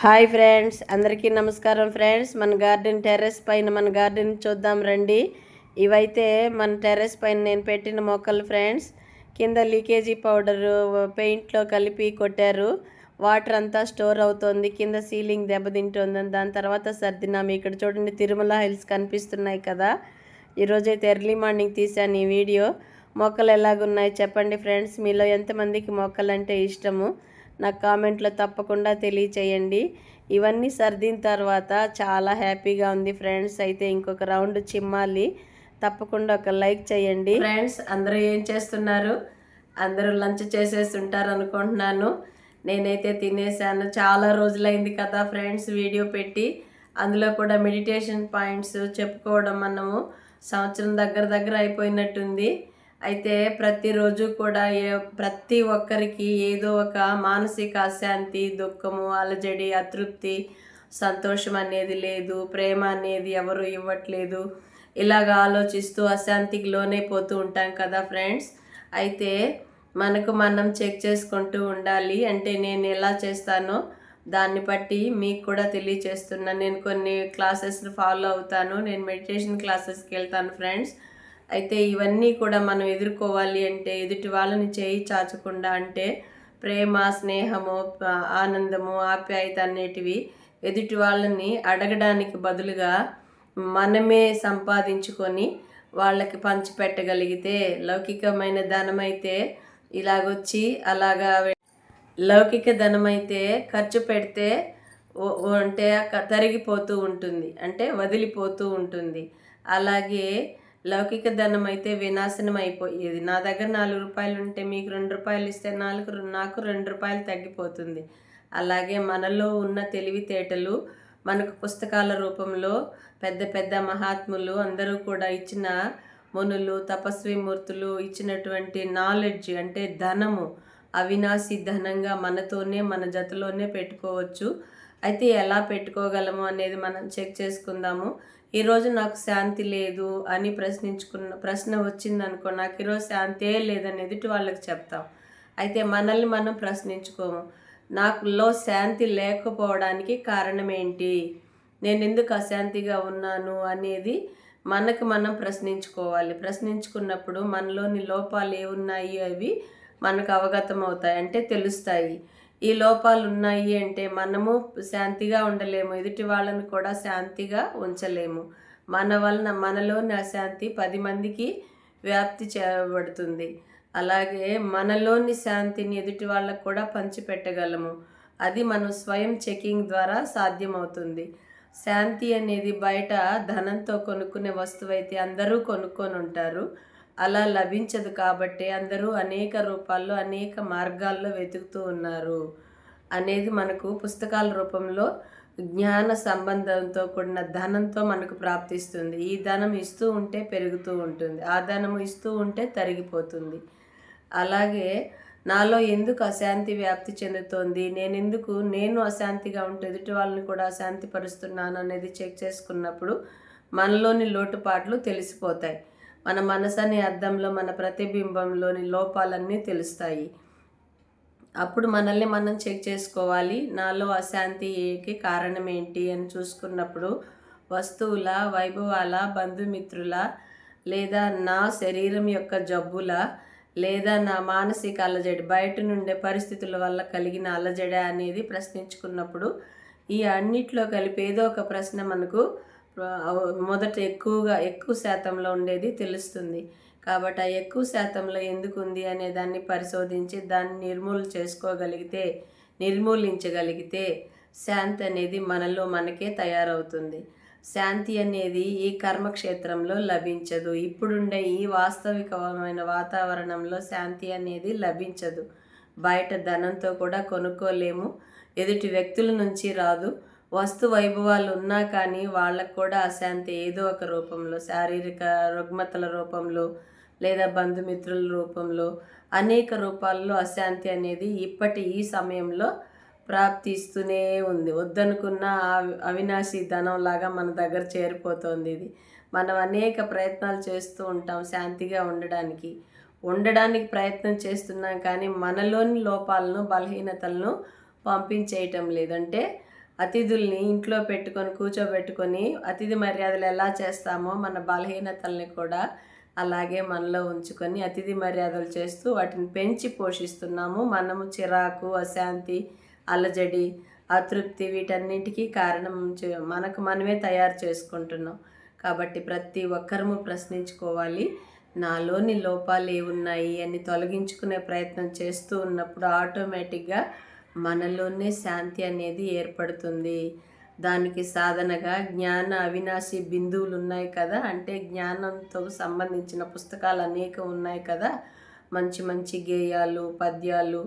Hi friends, అందరికీ నమస్కారం friends. మన గార్డెన్ టెర్రస్ పైన మన గార్డెన్ చూద్దాం రండి. ఇవైతే మన టెర్రస్ పైన నేను పెట్టిన మొక్కలు ఫ్రెండ్స్. కింద లీకేజీ పౌడరు పెయింట్లో కలిపి కొట్టారు. వాటర్ అంతా స్టోర్ అవుతుంది, కింద సీలింగ్ దెబ్బతింటుంది. దాని తర్వాత సర్దినాము. ఇక్కడ చూడండి, తిరుమల హిల్స్ కనిపిస్తున్నాయి కదా. ఈరోజైతే ఎర్లీ మార్నింగ్ తీశాను ఈ వీడియో. మొక్కలు ఎలాగున్నాయి చెప్పండి ఫ్రెండ్స్. మీలో ఎంతమందికి మొక్కలు అంటే ఇష్టము నాకు కామెంట్లో తప్పకుండా తెలియచేయండి. ఇవన్నీ సర్దిన తర్వాత చాలా హ్యాపీగా ఉంది ఫ్రెండ్స్. అయితే ఇంకొక రౌండ్ చిమ్మాలి. తప్పకుండా ఒక లైక్ చేయండి ఫ్రెండ్స్. అందరూ ఏం చేస్తున్నారు? అందరూ లంచ్ చేసేసి ఉంటారు అనుకుంటున్నాను. నేనైతే తినేసాను. చాలా రోజులైంది కదా ఫ్రెండ్స్ వీడియో పెట్టి. అందులో కూడా మెడిటేషన్ పాయింట్స్ చెప్పుకోవడం మనము సంవత్సరం దగ్గర అయిపోయినట్టుంది. అయితే ప్రతిరోజు కూడా ప్రతి ఒక్కరికి ఏదో ఒక మానసిక అశాంతి, దుఃఖము, అలజడి, అతృప్తి, సంతోషం అనేది లేదు, ప్రేమ అనేది ఎవరు ఇవ్వట్లేదు. ఇలాగ ఆలోచిస్తూ అశాంతికి లోనైపోతూ ఉంటాం కదా ఫ్రెండ్స్. అయితే మనకు మనం చెక్ చేసుకుంటూ ఉండాలి. అంటే నేను ఎలా చేస్తానో దాన్ని బట్టి మీకు కూడా తెలియచేస్తున్నాను. నేను కొన్ని క్లాసెస్ ఫాలో అవుతాను. నేను మెడిటేషన్ క్లాసెస్కి వెళ్తాను ఫ్రెండ్స్. అయితే ఇవన్నీ కూడా మనం ఎదుర్కోవాలి అంటే ఎదుటి వాళ్ళని చేయి చాచకుండా, అంటే ప్రేమ, స్నేహము, ఆనందము, ఆప్యాయత అనేటివి ఎదుటి వాళ్ళని అడగడానికి బదులుగా మనమే సంపాదించుకొని వాళ్ళకి పంచిపెట్టగలిగితే, లౌకికమైన ధనమైతే ఇలాగొచ్చి అలాగా, లౌకిక ధనమైతే ఖర్చు పెడితే అంటే తరిగిపోతూ ఉంటుంది, అంటే వదిలిపోతూ ఉంటుంది. అలాగే లౌకిక ధనం అయితే వినాశనం అయిపోయేది. నా దగ్గర 4 రూపాయలు ఉంటే మీకు 2 రూపాయలు ఇస్తే నాకు 2 రూపాయలు తగ్గిపోతుంది. అలాగే మనలో ఉన్న తెలివితేటలు మనకు పుస్తకాల రూపంలో పెద్ద పెద్ద మహాత్ములు అందరూ కూడా ఇచ్చిన, మునులు, తపస్వి మూర్తులు ఇచ్చినటువంటి నాలెడ్జ్, అంటే ధనము అవినాశి ధనంగా మనతోనే, మన జతలోనే పెట్టుకోవచ్చు. అయితే ఎలా పెట్టుకోగలము అనేది మనం చెక్ చేసుకుందాము. ఈరోజు నాకు శాంతి లేదు అని ప్రశ్న వచ్చిందనుకో, నాకు ఈరోజు శాంతే లేదని ఎదుటి వాళ్ళకి చెప్తాం. అయితే మనల్ని మనం ప్రశ్నించుకోము. నాకులో శాంతి లేకపోవడానికి కారణం ఏంటి, నేను ఎందుకు అశాంతిగా ఉన్నాను అనేది మనకు మనం ప్రశ్నించుకోవాలి. ప్రశ్నించుకున్నప్పుడు మనలోని లోపాలు ఏమున్నాయి అవి మనకు అవగతం అవుతాయి, అంటే తెలుస్తాయి. ఈ లోపాలు ఉన్నాయి అంటే మనము శాంతిగా ఉండలేము, ఎదుటి వాళ్ళని కూడా శాంతిగా ఉంచలేము. మన వలన మనలోని అశాంతి 10 మందికి వ్యాప్తి చేయబడుతుంది. అలాగే మనలోని శాంతిని ఎదుటి వాళ్ళకు కూడా పంచిపెట్టగలము. అది మనం స్వయం చెకింగ్ ద్వారా సాధ్యమవుతుంది. శాంతి అనేది బయట ధనంతో కొనుక్కునే వస్తువు అయితే అందరూ కొనుక్కొని ఉంటారు. అలా లభించదు కాబట్టి అందరూ అనేక రూపాల్లో, అనేక మార్గాల్లో వెతుకుతూ ఉన్నారు అనేది మనకు పుస్తకాల రూపంలో జ్ఞాన సంబంధంతో కూడిన ధనంతో మనకు ప్రాప్తిస్తుంది. ఈ ధనం ఇస్తూ ఉంటే పెరుగుతూ ఉంటుంది, ఆ ధనము ఇస్తూ ఉంటే తరిగిపోతుంది. అలాగే నాలో ఎందుకు అశాంతి వ్యాప్తి చెందుతోంది, నేను అశాంతిగా ఉంటే ఎదుటి వాళ్ళని కూడా అశాంతి పరుస్తున్నాను అనేది చెక్ చేసుకున్నప్పుడు మనలోని లోటుపాట్లు తెలిసిపోతాయి. మన మనసు అనే అద్దంలో మన ప్రతిబింబంలోని లోపాలన్నీ తెలుస్తాయి. అప్పుడు మనల్ని మనం చెక్ చేసుకోవాలి. నాలో అశాంతికి కారణం ఏంటి అని చూసుకున్నప్పుడు వస్తువుల, వైభవాల, బంధుమిత్రుల, లేదా నా శరీరం యొక్క జబ్బుల, లేదా నా మానసిక అలజడి, బయట నుండే పరిస్థితుల వల్ల కలిగిన అలజడి అనేది ప్రశ్నించుకున్నప్పుడు ఈ అన్నిట్లో కలిపి ఏదో ఒక ప్రశ్న మనకు మొదట ఎక్కువ శాతంలో ఉండేది తెలుస్తుంది. కాబట్టి ఆ ఎక్కువ శాతంలో ఎందుకు ఉంది అనే దాన్ని పరిశోధించి దాన్ని నిర్మూలించగలిగితే శాంతి అనేది మనలో మనకే తయారవుతుంది. శాంతి అనేది ఈ కర్మక్షేత్రంలో లభించదు. ఇప్పుడుండే ఈ వాస్తవికమైన వాతావరణంలో శాంతి అనేది లభించదు. బయట ధనంతో కూడా కొనుక్కోలేము, ఎదుటి వ్యక్తుల నుంచి రాదు. వస్తు వైభవాలు ఉన్నా కానీ వాళ్ళకు కూడా అశాంతి ఏదో ఒక రూపంలో, శారీరక రుగ్మతల రూపంలో, లేదా బంధుమిత్రుల రూపంలో, అనేక రూపాల్లో అశాంతి అనేది ఈ సమయంలో ప్రాప్తిస్తూనే ఉంది. వద్దనుకున్న అవినాశి ధనంలాగా మన దగ్గర చేరిపోతుంది ఇది. మనం అనేక ప్రయత్నాలు చేస్తూ ఉంటాం శాంతిగా ఉండడానికి ప్రయత్నం చేస్తున్నాం, కానీ మనలోని లోపాలను, బలహీనతలను పంపించేయటం లేదంటే అతిథుల్ని ఇంట్లో పెట్టుకొని కూర్చోబెట్టుకొని అతిథి మర్యాదలు ఎలా చేస్తామో మన బలహీనతల్ని కూడా అలాగే మనలో ఉంచుకొని అతిథి మర్యాదలు చేస్తూ వాటిని పెంచి పోషిస్తున్నాము. మనము చిరాకు, అశాంతి, అలజడి, అతృప్తి వీటన్నిటికీ కారణం మనకు మనమే తయారు చేసుకుంటున్నాం. కాబట్టి ప్రతి ఒక్కరము ప్రశ్నించుకోవాలి, నాలోని లోపాలు ఏమున్నాయి అని తొలగించుకునే ప్రయత్నం చేస్తూ ఉన్నప్పుడు ఆటోమేటిక్గా మనలోనే శాంతి అనేది ఏర్పడుతుంది. దానికి సాధనగా జ్ఞాన అవినాశి బిందువులు ఉన్నాయి కదా, అంటే జ్ఞానంతో సంబంధించిన పుస్తకాలు అనేకం ఉన్నాయి కదా, మంచి మంచి గేయాలు, పద్యాలు,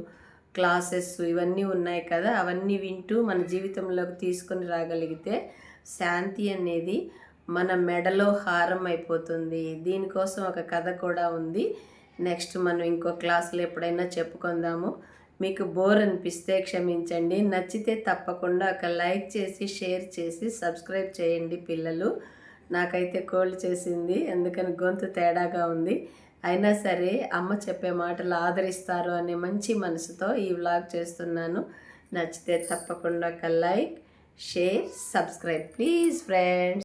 క్లాసెస్ ఇవన్నీ ఉన్నాయి కదా, అవన్నీ వింటూ మన జీవితంలోకి తీసుకొని రాగలిగితే శాంతి అనేది మన మెడలో హారం అయిపోతుంది. దీనికోసం ఒక కథ కూడా ఉంది. నెక్స్ట్ మనం ఇంకో క్లాసులో ఎప్పుడైనా చెప్పుకుందాము. మీకు బోర్ అనిపిస్తే క్షమించండి, నచ్చితే తప్పకుండా ఒక లైక్ చేసి షేర్ చేసి సబ్స్క్రైబ్ చేయండి పిల్లలు. నాకైతే కోల్డ్ చేసింది, అందుకని గొంతు తేడాగా ఉంది. అయినా సరే అమ్మ చెప్పే మాటలు ఆదరిస్తారు అనే మంచి మనసుతో ఈ వ్లాగ్ చేస్తున్నాను. నచ్చితే తప్పకుండా ఒక like, share, subscribe please friends.